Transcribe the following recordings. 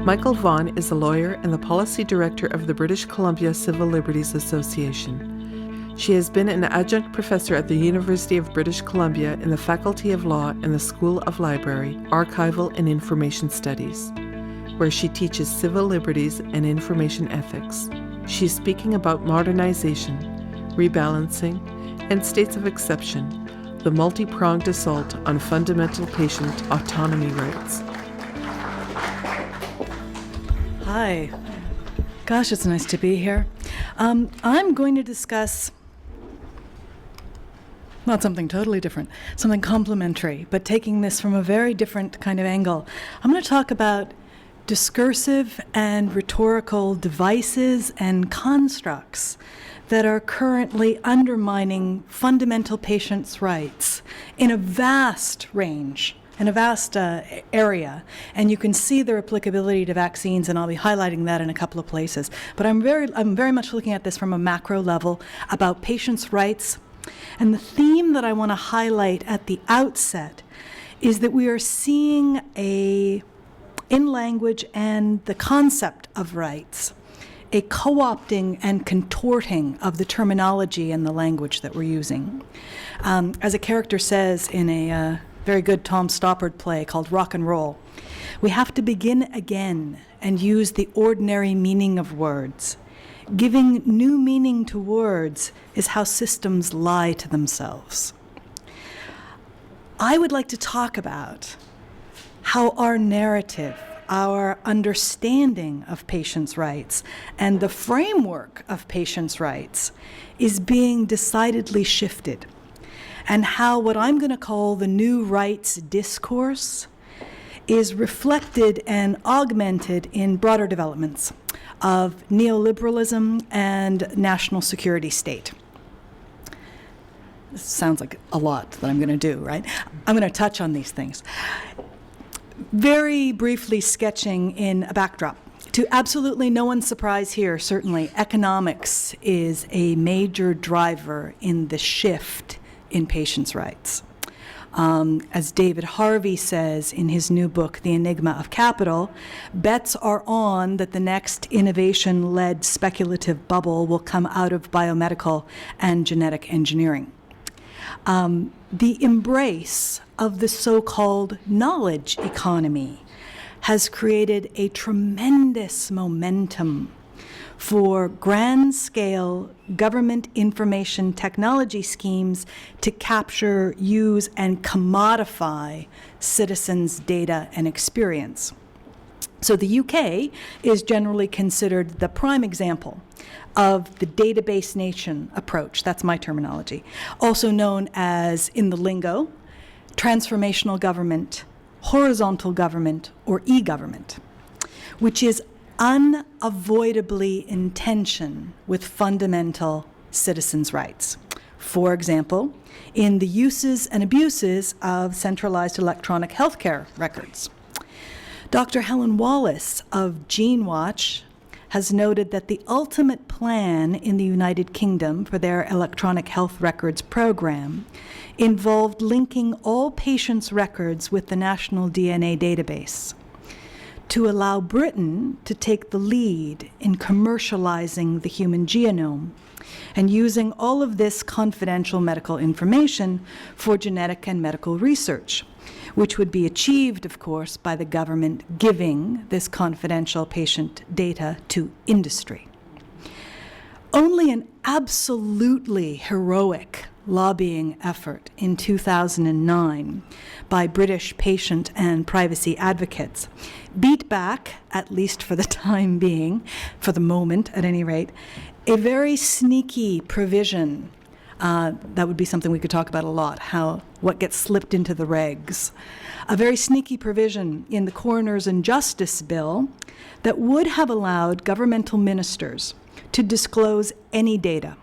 Micheal Vonn is a lawyer and the policy director of the British Columbia Civil Liberties Association. She has been an adjunct professor at the University of British Columbia in the Faculty of Law and the School of Library, Archival and Information Studies, where she teaches civil liberties and information ethics. She's speaking about modernization, rebalancing, and states of exception, the multi-pronged assault on fundamental patient autonomy rights. Hi. Gosh, it's nice to be here. I'm going to discuss not something totally different, something complementary, but taking this from a very different kind of angle. I'm going to talk about discursive and rhetorical devices and constructs that are currently undermining fundamental patients' rights in a vast range, in a vast area. And you can see their applicability to vaccines, and I'll be highlighting that in a couple of places. But I'm very much looking at this from a macro level about patients' rights. And the theme that I want to highlight at the outset is that we are seeing in language and the concept of rights, a co-opting and contorting of the terminology and the language that we're using. As a character says in a very good Tom Stoppard play called Rock and Roll, we have to begin again and use the ordinary meaning of words. Giving new meaning to words is how systems lie to themselves. I would like to talk about how our narrative, our understanding of patients' rights, and the framework of patients' rights is being decidedly shifted, and how what I'm going to call the new rights discourse is reflected and augmented in broader developments of neoliberalism and national security state. This sounds like a lot that I'm going to do, right? I'm going to touch on these things. Very briefly sketching in a backdrop. To absolutely no one's surprise here, certainly, economics is a major driver in the shift in patients' rights. As David Harvey says in his new book, The Enigma of Capital, bets are on that the next innovation-led speculative bubble will come out of biomedical and genetic engineering. The embrace of the so-called knowledge economy has created a tremendous momentum for grand-scale government information technology schemes to capture, use, and commodify citizens' data and experience. So the UK is generally considered the prime example of the database nation approach. That's my terminology. Also known as, in the lingo, transformational government, horizontal government, or e-government, which is unavoidably in tension with fundamental citizens' rights. For example, in the uses and abuses of centralized electronic healthcare records. Dr. Helen Wallace of GeneWatch has noted that the ultimate plan in the United Kingdom for their electronic health records program involved linking all patients' records with the national DNA database to allow Britain to take the lead in commercializing the human genome and using all of this confidential medical information for genetic and medical research, which would be achieved, of course, by the government giving this confidential patient data to industry. Only an absolutely heroic lobbying effort in 2009 by British patient and privacy advocates beat back, at least for the time being, for the moment at any rate, a very sneaky provision. That would be something we could talk about a lot, what gets slipped into the regs. A very sneaky provision in the Coroners and Justice Bill that would have allowed governmental ministers to disclose any data,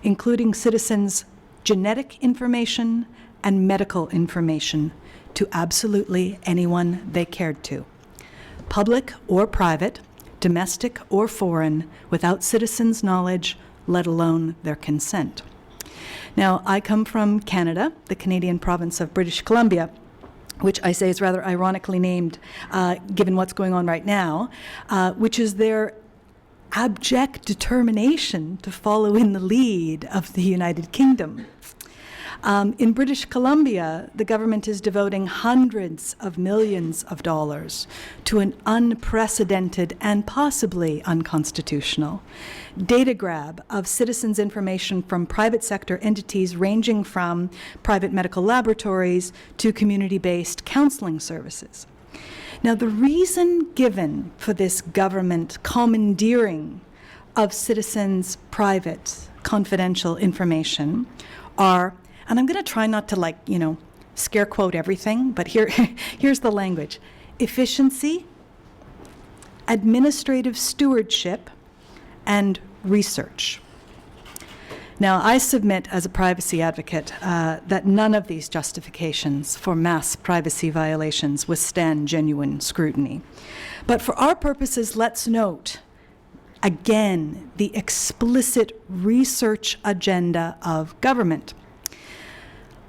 including citizens' genetic information and medical information, to absolutely anyone they cared to, public or private, domestic or foreign, without citizens' knowledge, let alone their consent. Now, I come from Canada, the Canadian province of British Columbia, which I say is rather ironically named given what's going on right now, which is their abject determination to follow in the lead of the United Kingdom. In British Columbia, the government is devoting hundreds of millions of dollars to an unprecedented and possibly unconstitutional data grab of citizens' information from private sector entities ranging from private medical laboratories to community-based counseling services. Now, the reason given for this government commandeering of citizens' private, confidential information are, and I'm going to try not to scare quote everything, but here's the language: efficiency, administrative stewardship, and research. Now, I submit as a privacy advocate that none of these justifications for mass privacy violations withstand genuine scrutiny. But for our purposes, let's note, again, the explicit research agenda of government.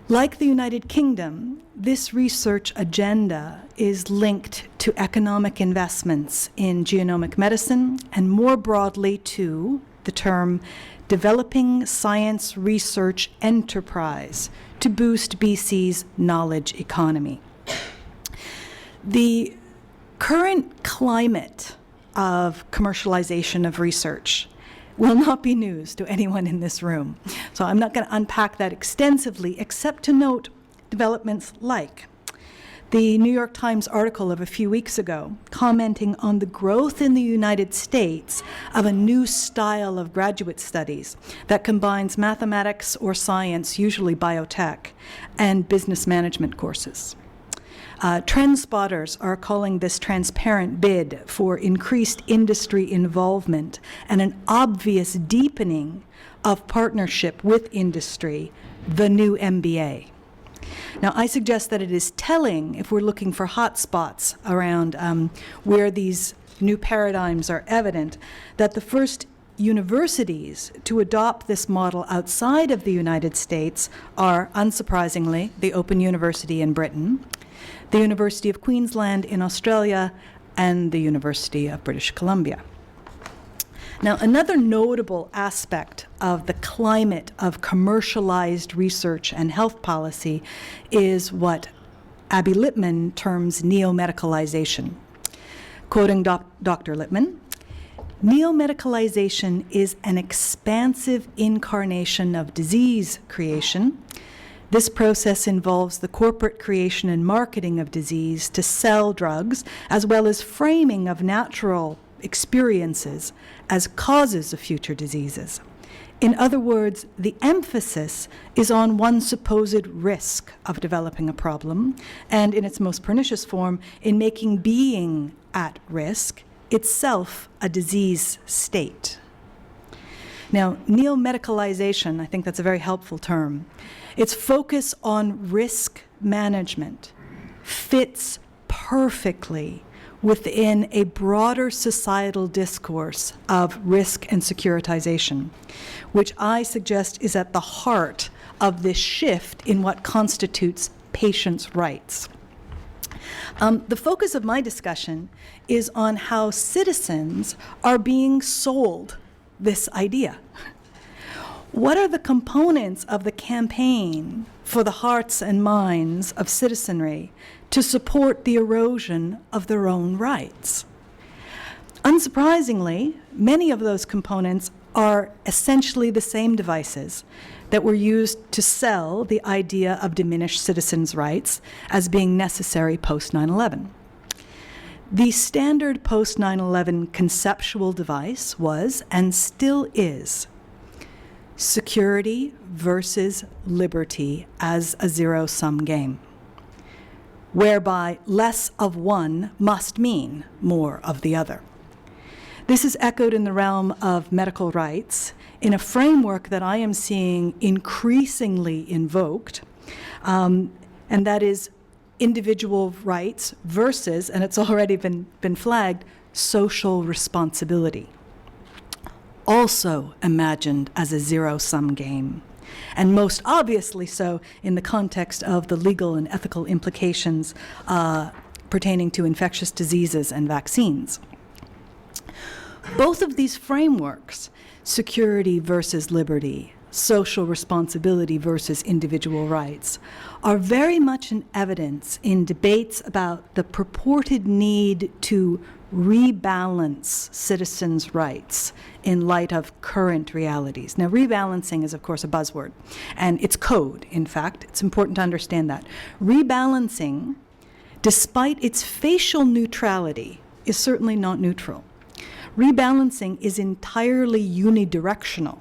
Like the United Kingdom, this research agenda is linked to economic investments in genomic medicine and more broadly to the term developing science research enterprise to boost BC's knowledge economy. The current climate of commercialization of research will not be news to anyone in this room. So I'm not going to unpack that extensively, except to note developments like the New York Times article of a few weeks ago commenting on the growth in the United States of a new style of graduate studies that combines mathematics or science, usually biotech, and business management courses. Trend spotters are calling this transparent bid for increased industry involvement and an obvious deepening of partnership with industry the new MBA. Now, I suggest that it is telling, if we're looking for hot spots around where these new paradigms are evident, that the first universities to adopt this model outside of the United States are, unsurprisingly, the Open University in Britain, the University of Queensland in Australia, and the University of British Columbia. Now, another notable aspect of the climate of commercialized research and health policy is what Abby Lippman terms neo-medicalization. Quoting Dr. Lippman, neo-medicalization is an expansive incarnation of disease creation. This process involves the corporate creation and marketing of disease to sell drugs, as well as framing of natural experiences as causes of future diseases. In other words, the emphasis is on one supposed risk of developing a problem, and in its most pernicious form, in making being at risk itself a disease state. Now, neo-medicalization, I think that's a very helpful term. Its focus on risk management fits perfectly within a broader societal discourse of risk and securitization, which I suggest is at the heart of this shift in what constitutes patients' rights. The focus of my discussion is on how citizens are being sold this idea. What are the components of the campaign for the hearts and minds of citizenry to support the erosion of their own rights? Unsurprisingly, many of those components are essentially the same devices that were used to sell the idea of diminished citizens' rights as being necessary post 9/11. The standard post 9/11 conceptual device was, and still is, security versus liberty as a zero-sum game, whereby less of one must mean more of the other. This is echoed in the realm of medical rights in a framework that I am seeing increasingly invoked, and that is individual rights versus, and it's already been flagged, social responsibility. Also imagined as a zero-sum game. and most obviously so in the context of the legal and ethical implications pertaining to infectious diseases and vaccines. Both of these frameworks, security versus liberty, social responsibility versus individual rights, are very much in evidence in debates about the purported need to rebalance citizens' rights in light of current realities. Now, rebalancing is, of course, a buzzword, and it's code, in fact. It's important to understand that. Rebalancing, despite its facial neutrality, is certainly not neutral. Rebalancing is entirely unidirectional.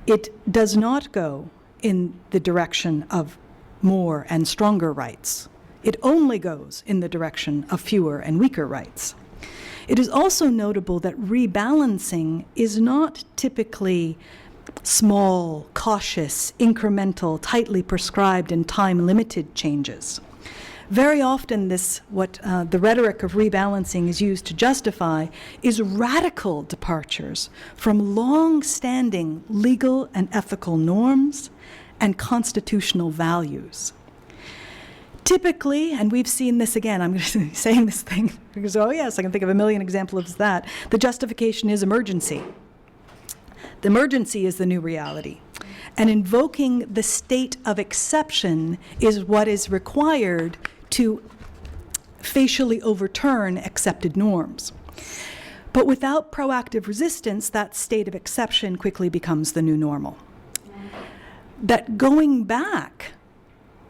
It does not go in the direction of more and stronger rights. It only goes in the direction of fewer and weaker rights. It is also notable that rebalancing is not typically small, cautious, incremental, tightly prescribed and time-limited changes. Very often the rhetoric of rebalancing is used to justify is radical departures from long-standing legal and ethical norms and constitutional values. Typically, and we've seen this again, I'm going to be saying this thing because, oh yes, I can think of a million examples of that. The justification is emergency. The emergency is the new reality. And invoking the state of exception is what is required to facially overturn accepted norms. But without proactive resistance, that state of exception quickly becomes the new normal. That going back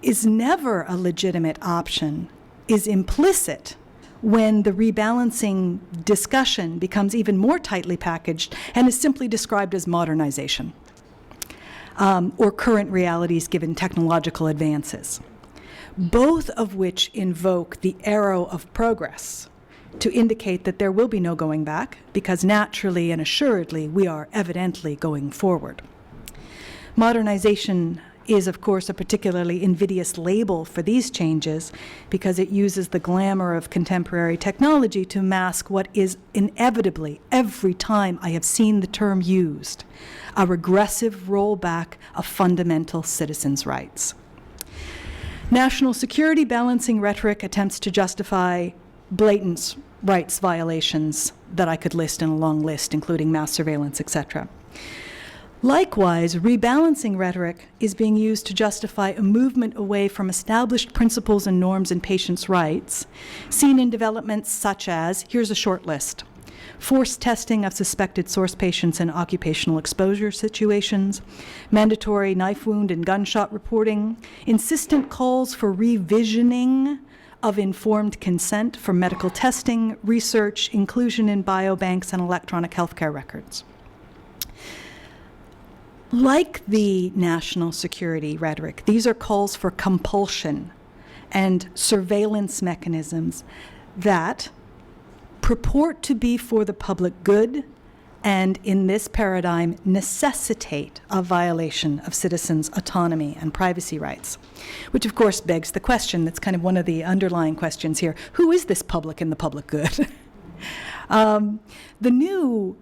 is never a legitimate option is implicit when the rebalancing discussion becomes even more tightly packaged and is simply described as modernization, or current realities given technological advances, both of which invoke the arrow of progress to indicate that there will be no going back, because naturally and assuredly we are evidently going forward. Modernization is, of course, a particularly invidious label for these changes because it uses the glamour of contemporary technology to mask what is inevitably, every time I have seen the term used, a regressive rollback of fundamental citizens' rights. National security balancing rhetoric attempts to justify blatant rights violations that I could list in a long list, including mass surveillance, etc. Likewise, rebalancing rhetoric is being used to justify a movement away from established principles and norms in patients' rights, seen in developments such as, here's a short list: forced testing of suspected source patients in occupational exposure situations, mandatory knife wound and gunshot reporting, insistent calls for revisioning of informed consent for medical testing, research, inclusion in biobanks and electronic healthcare records. Like the national security rhetoric, these are calls for compulsion and surveillance mechanisms that purport to be for the public good and, in this paradigm, necessitate a violation of citizens' autonomy and privacy rights, which of course begs the question that's kind of one of the underlying questions here: who is this public and the public good? The new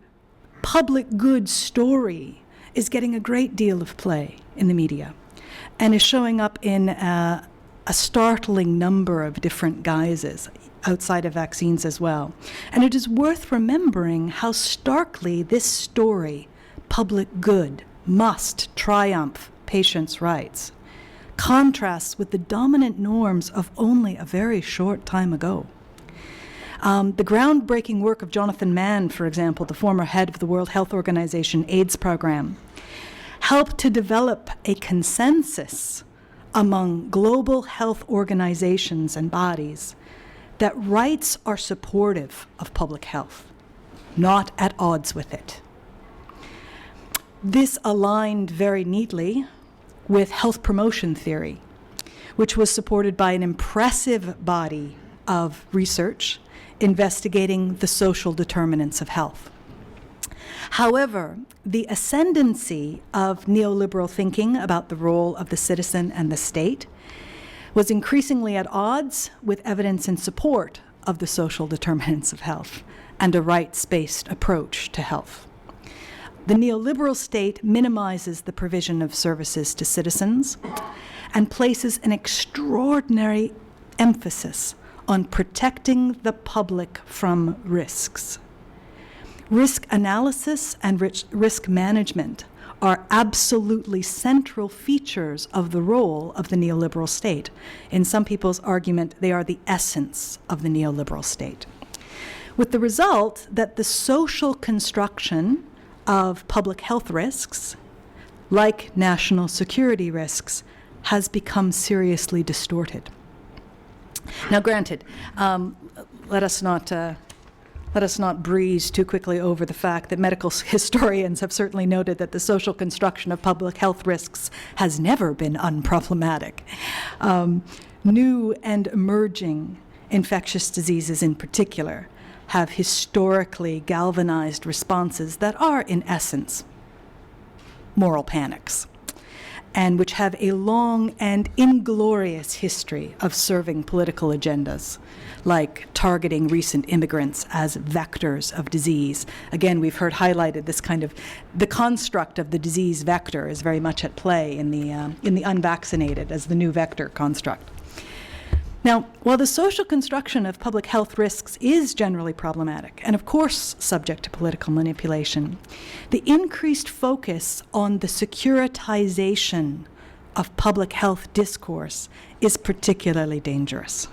public good story is getting a great deal of play in the media and is showing up in a startling number of different guises outside of vaccines as well. And it is worth remembering how starkly this story, public good, must triumph patients' rights, contrasts with the dominant norms of only a very short time ago. The groundbreaking work of Jonathan Mann, for example, the former head of the World Health Organization AIDS program, helped to develop a consensus among global health organizations and bodies that rights are supportive of public health, not at odds with it. This aligned very neatly with health promotion theory, which was supported by an impressive body of research investigating the social determinants of health. However, the ascendancy of neoliberal thinking about the role of the citizen and the state was increasingly at odds with evidence in support of the social determinants of health and a rights-based approach to health. The neoliberal state minimizes the provision of services to citizens and places an extraordinary emphasis on protecting the public from risks. Risk analysis and risk management are absolutely central features of the role of the neoliberal state. In some people's argument, they are the essence of the neoliberal state. With the result that the social construction of public health risks, like national security risks, has become seriously distorted. Now, granted, let us not breeze too quickly over the fact that medical historians have certainly noted that the social construction of public health risks has never been unproblematic. New and emerging infectious diseases in particular have historically galvanized responses that are, in essence, moral panics, and which have a long and inglorious history of serving political agendas, like targeting recent immigrants as vectors of disease. Again, we've heard highlighted this kind of, the construct of the disease vector is very much at play in the unvaccinated as the new vector construct. Now, while the social construction of public health risks is generally problematic, and of course subject to political manipulation, the increased focus on the securitization of public health discourse is particularly dangerous.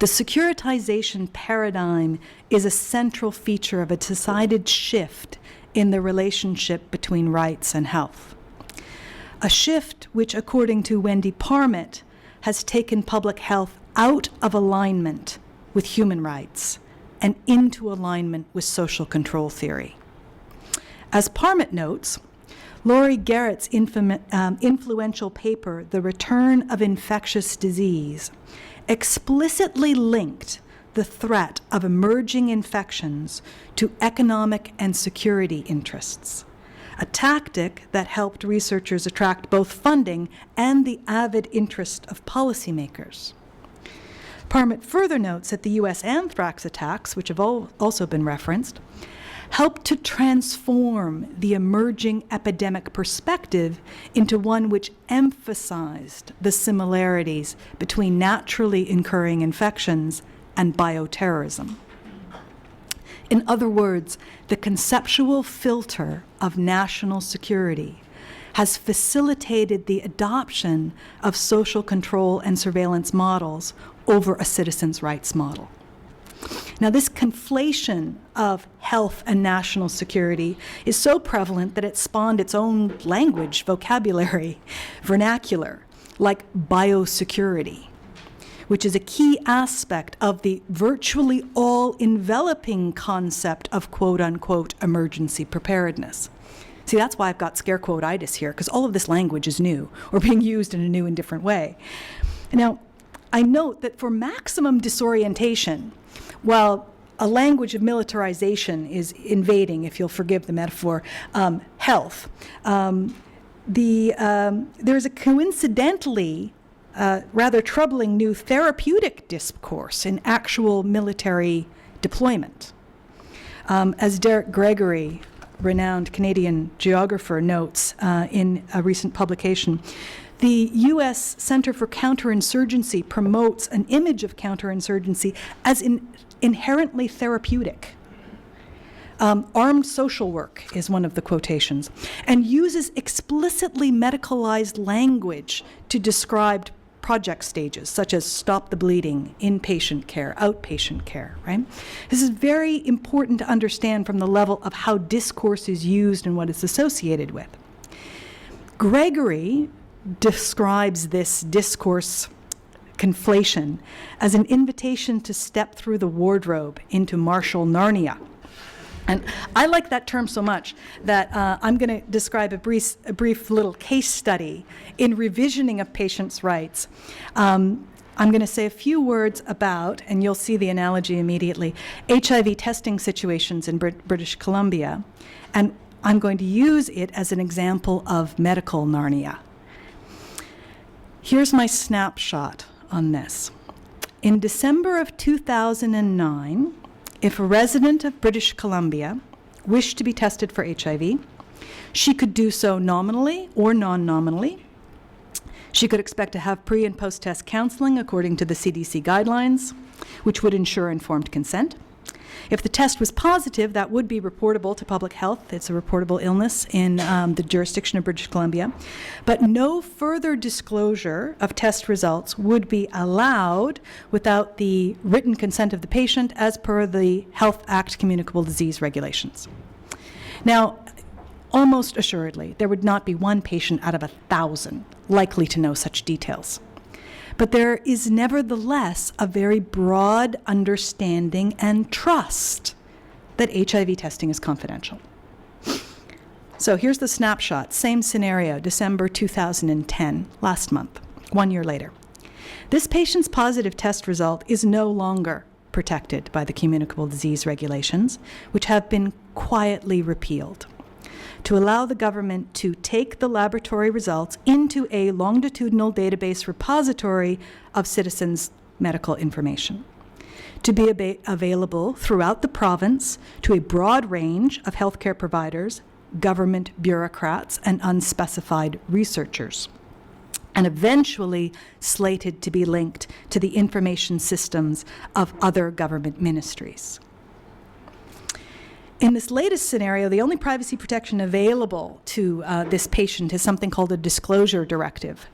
The securitization paradigm is a central feature of a decided shift in the relationship between rights and health. A shift which, according to Wendy Parmet, has taken public health out of alignment with human rights and into alignment with social control theory. As Parmet notes, Laurie Garrett's influential paper, The Return of Infectious Disease, explicitly linked the threat of emerging infections to economic and security interests, a tactic that helped researchers attract both funding and the avid interest of policymakers. Parmet further notes that the U.S. anthrax attacks, which have also been referenced, helped to transform the emerging epidemic perspective into one which emphasized the similarities between naturally occurring infections and bioterrorism. In other words, the conceptual filter of national security has facilitated the adoption of social control and surveillance models over a citizens' rights model. Now, this conflation of health and national security is so prevalent that it spawned its own language, vocabulary, vernacular, like biosecurity, which is a key aspect of the virtually all-enveloping concept of quote-unquote emergency preparedness. See, that's why I've got scare quote-itis here, because all of this language is new or being used in a new and different way. Now, I note that for maximum disorientation, while a language of militarization is invading, if you'll forgive the metaphor, health, there's a coincidentally rather troubling new therapeutic discourse in actual military deployment. As Derek Gregory, renowned Canadian geographer, notes in a recent publication, the U.S. Center for Counterinsurgency promotes an image of counterinsurgency as inherently therapeutic. Armed social work is one of the quotations, and uses explicitly medicalized language to describe project stages, such as stop the bleeding, inpatient care, outpatient care, right? This is very important to understand from the level of how discourse is used and what it's associated with. Gregory describes this discourse conflation as an invitation to step through the wardrobe into martial Narnia. And I like that term so much that I'm going to describe a brief little case study in revisioning of patients' rights. I'm going to say a few words about, and you'll see the analogy immediately, HIV testing situations in British Columbia. And I'm going to use it as an example of medical Narnia. Here's my snapshot on this. In December of 2009, if a resident of British Columbia wished to be tested for HIV, she could do so nominally or non-nominally. She could expect to have pre- and post-test counseling according to the CDC guidelines, which would ensure informed consent. If the test was positive, that would be reportable to public health. It's a reportable illness in the jurisdiction of British Columbia. But no further disclosure of test results would be allowed without the written consent of the patient as per the Health Act communicable disease regulations. Now, almost assuredly, there would not be one patient out of 1,000 likely to know such details. But there is nevertheless a very broad understanding and trust that HIV testing is confidential. So here's the snapshot, same scenario, December 2010, last month, 1 year later. This patient's positive test result is no longer protected by the communicable disease regulations, which have been quietly repealed, to allow the government to take the laboratory results into a longitudinal database repository of citizens' medical information, to be available throughout the province to a broad range of healthcare providers, government bureaucrats, and unspecified researchers, and eventually slated to be linked to the information systems of other government ministries. In this latest scenario, the only privacy protection available to this patient is something called a disclosure directive,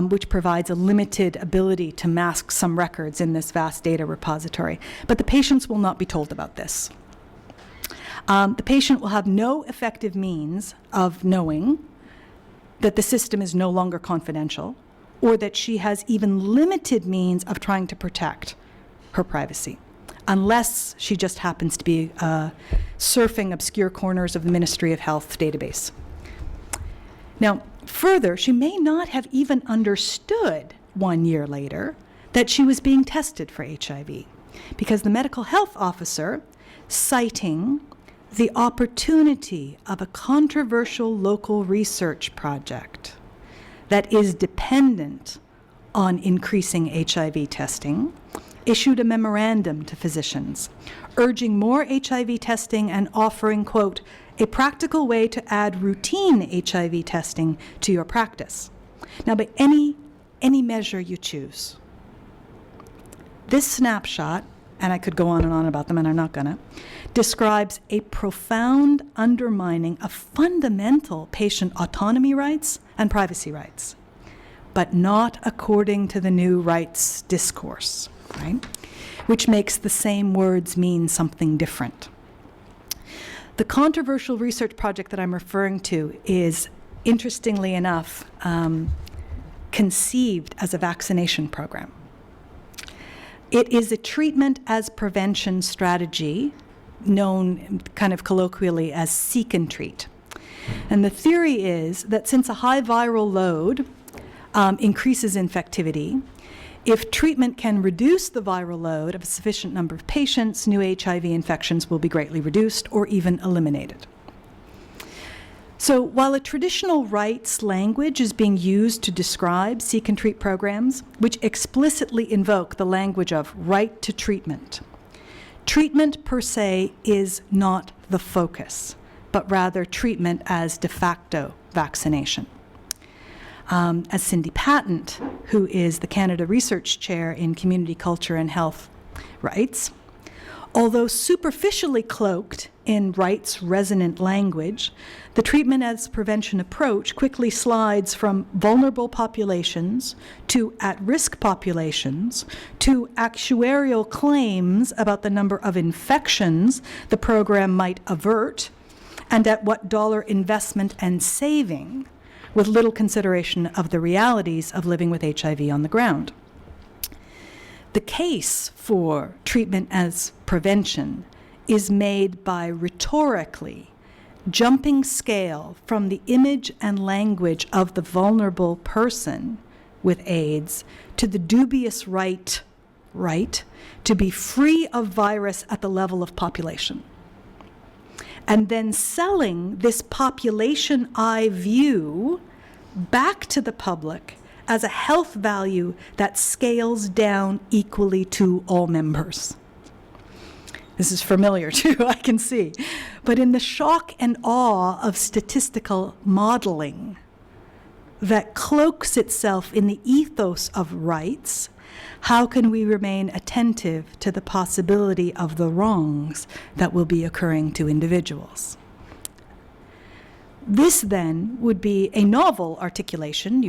which provides a limited ability to mask some records in this vast data repository. But the patients will not be told about this. The patient will have no effective means of knowing that the system is no longer confidential, or that she has even limited means of trying to protect her privacy, unless she just happens to be surfing obscure corners of the Ministry of Health database. Now, further, she may not have even understood 1 year later that she was being tested for HIV, because the medical health officer, citing the opportunity of a controversial local research project that is dependent on increasing HIV testing, issued a memorandum to physicians urging more HIV testing and offering, quote, a practical way to add routine HIV testing to your practice. Now, by any measure you choose, this snapshot, and I could go on and on about them, and I'm not gonna, describes a profound undermining of fundamental patient autonomy rights and privacy rights, but not according to the new rights discourse, right? Which makes the same words mean something different. The controversial research project that I'm referring to is, interestingly enough, conceived as a vaccination program. It is a treatment as prevention strategy known kind of colloquially as seek and treat. And the theory is that since a high viral load increases infectivity, if treatment can reduce the viral load of a sufficient number of patients, new HIV infections will be greatly reduced or even eliminated. So while a traditional rights language is being used to describe seek and treat programs, which explicitly invoke the language of right to treatment, treatment per se is not the focus, but rather treatment as de facto vaccination. As Cindy Patent, who is the Canada Research Chair in Community Culture and Health, writes, although superficially cloaked in rights resonant language, the treatment as prevention approach quickly slides from vulnerable populations to at-risk populations to actuarial claims about the number of infections the program might avert and at what dollar investment and saving, with little consideration of the realities of living with HIV on the ground. The case for treatment as prevention is made by rhetorically jumping scale from the image and language of the vulnerable person with AIDS to the dubious right to be free of virus at the level of population. And then selling this population eye view back to the public as a health value that scales down equally to all members. This is familiar too, I can see. But in the shock and awe of statistical modeling that cloaks itself in the ethos of rights, how can we remain attentive to the possibility of the wrongs that will be occurring to individuals? This then would be a novel articulation,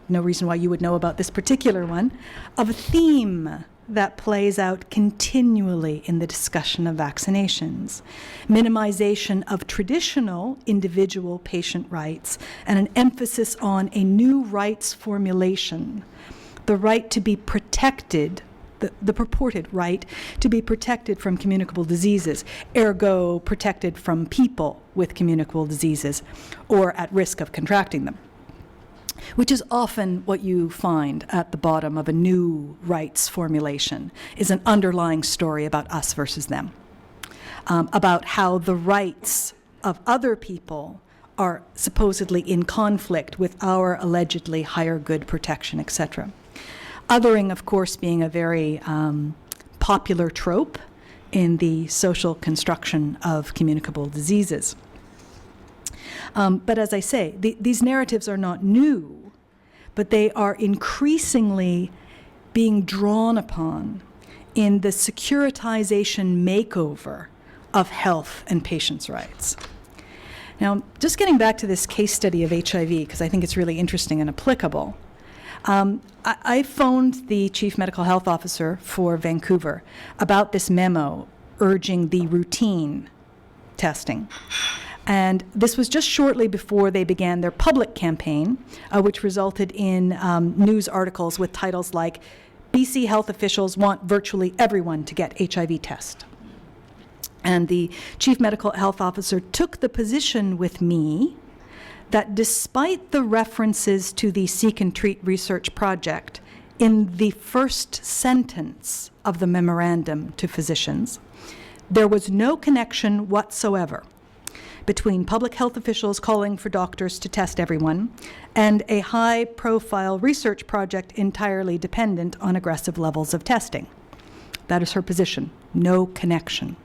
no reason why you would know about this particular one, of a theme that plays out continually in the discussion of vaccinations. Minimization of traditional individual patient rights and an emphasis on a new rights formulation, the right to be protected, the purported right to be protected from communicable diseases, ergo protected from people with communicable diseases or at risk of contracting them, which is often what you find at the bottom of a new rights formulation, is an underlying story about us versus them, about how the rights of other people are supposedly in conflict with our allegedly higher good protection, etc. Othering, of course, being a very popular trope in the social construction of communicable diseases. But as I say, these narratives are not new, but they are increasingly being drawn upon in the securitization makeover of health and patients' rights. Now, just getting back to this case study of HIV, because I think it's really interesting and applicable, I phoned the Chief Medical Health Officer for Vancouver about this memo urging the routine testing. And this was just shortly before they began their public campaign, which resulted in news articles with titles like, BC health officials want virtually everyone to get HIV test. And the Chief Medical Health Officer took the position with me that despite the references to the Seek and Treat research project in the first sentence of the memorandum to physicians, there was no connection whatsoever between public health officials calling for doctors to test everyone and a high-profile research project entirely dependent on aggressive levels of testing. That is her position. No connection.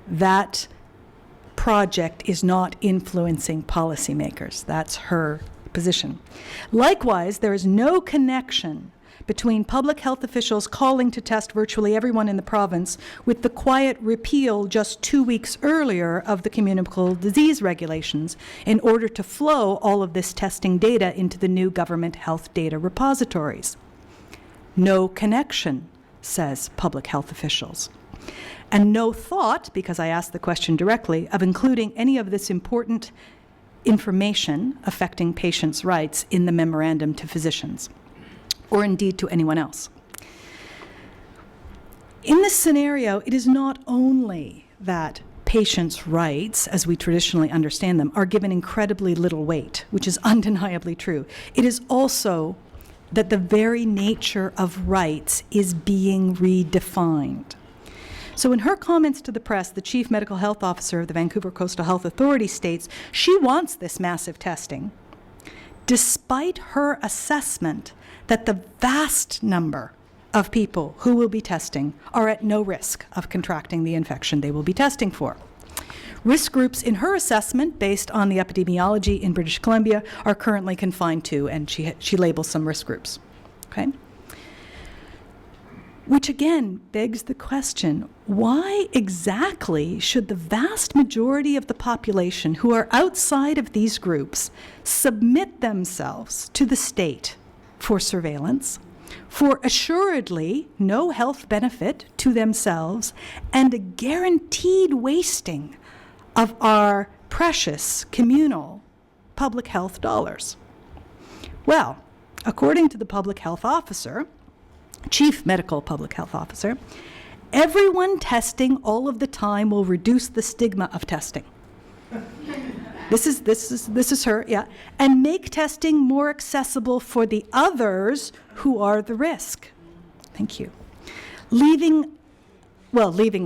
That project is not influencing policymakers. That's her position. Likewise, there is no connection between public health officials calling to test virtually everyone in the province with the quiet repeal just 2 weeks earlier of the communicable disease regulations in order to flow all of this testing data into the new government health data repositories. No connection, says public health officials. And no thought, because I asked the question directly, of including any of this important information affecting patients' rights in the memorandum to physicians, or indeed to anyone else. In this scenario, it is not only that patients' rights, as we traditionally understand them, are given incredibly little weight, which is undeniably true. It is also that the very nature of rights is being redefined. So in her comments to the press, the Chief Medical Health Officer of the Vancouver Coastal Health Authority states she wants this massive testing, despite her assessment that the vast number of people who will be testing are at no risk of contracting the infection they will be testing for. Risk groups in her assessment, based on the epidemiology in British Columbia, are currently confined to, and she labels some risk groups. Okay? Which again begs the question, why exactly should the vast majority of the population who are outside of these groups submit themselves to the state for surveillance, for assuredly no health benefit to themselves, and a guaranteed wasting of our precious communal public health dollars? Well, according to the public health officer, Chief Medical Public Health Officer, everyone testing all of the time will reduce the stigma of testing. This is her, yeah, and make testing more accessible for the others who are the risk. Thank you. Leaving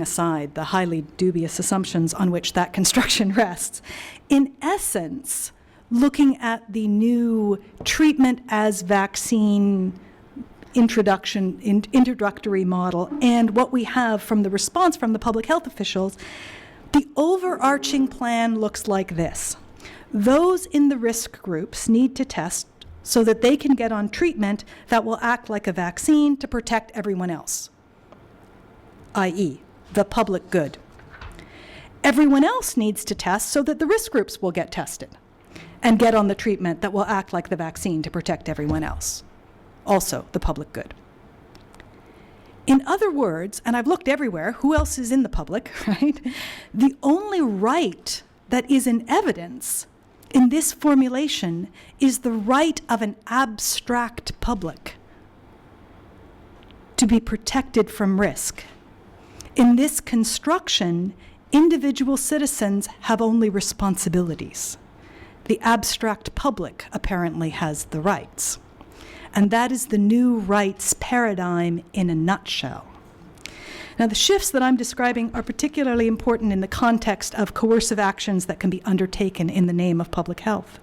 aside the highly dubious assumptions on which that construction rests, in essence, looking at the new treatment as vaccine introductory model and what we have from the response from the public health officials, the overarching plan looks like this. Those in the risk groups need to test so that they can get on treatment that will act like a vaccine to protect everyone else, i.e., the public good. Everyone else needs to test so that the risk groups will get tested and get on the treatment that will act like the vaccine to protect everyone else, also the public good. In other words, and I've looked everywhere, who else is in the public, right? The only right that is in evidence in this formulation is the right of an abstract public to be protected from risk. In this construction, individual citizens have only responsibilities. The abstract public apparently has the rights. And that is the new rights paradigm in a nutshell. Now, the shifts that I'm describing are particularly important in the context of coercive actions that can be undertaken in the name of public health.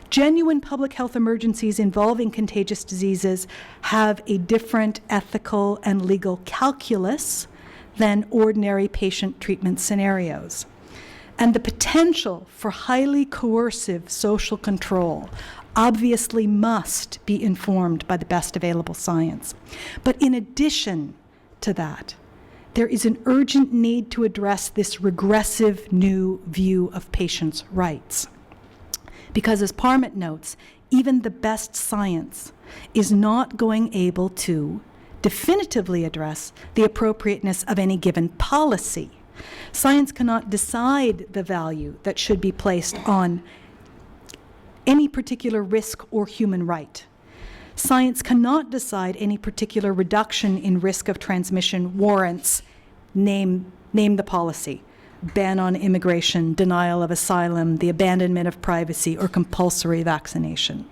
Genuine public health emergencies involving contagious diseases have a different ethical and legal calculus than ordinary patient treatment scenarios. And the potential for highly coercive social control obviously must be informed by the best available science. But in addition to that, there is an urgent need to address this regressive new view of patients' rights. Because as Parmet notes, even the best science is not going able to definitively address the appropriateness of any given policy. Science cannot decide the value that should be placed on any particular risk or human right. Science cannot decide any particular reduction in risk of transmission warrants, name the policy, ban on immigration, denial of asylum, the abandonment of privacy, or compulsory vaccination.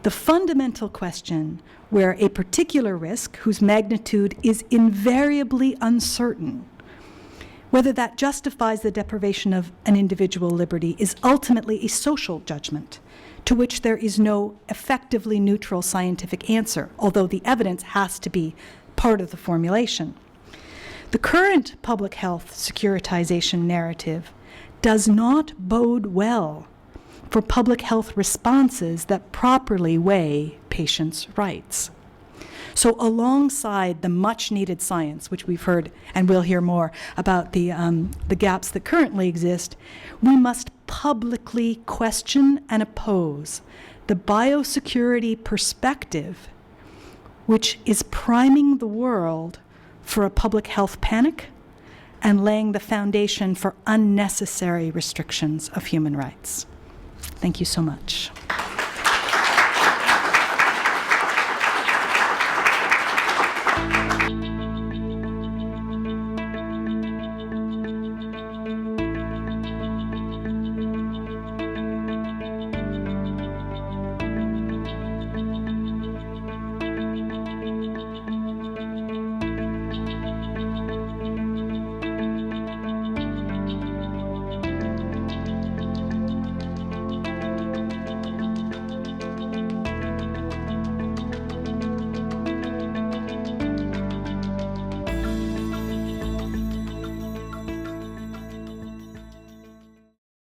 The fundamental question where a particular risk whose magnitude is invariably uncertain, whether that justifies the deprivation of an individual liberty, is ultimately a social judgment to which there is no effectively neutral scientific answer, although the evidence has to be part of the formulation. The current public health securitization narrative does not bode well for public health responses that properly weigh patients' rights. So alongside the much-needed science, which we've heard and we'll hear more about the gaps that currently exist, we must publicly question and oppose the biosecurity perspective, which is priming the world for a public health panic and laying the foundation for unnecessary restrictions of human rights. Thank you so much.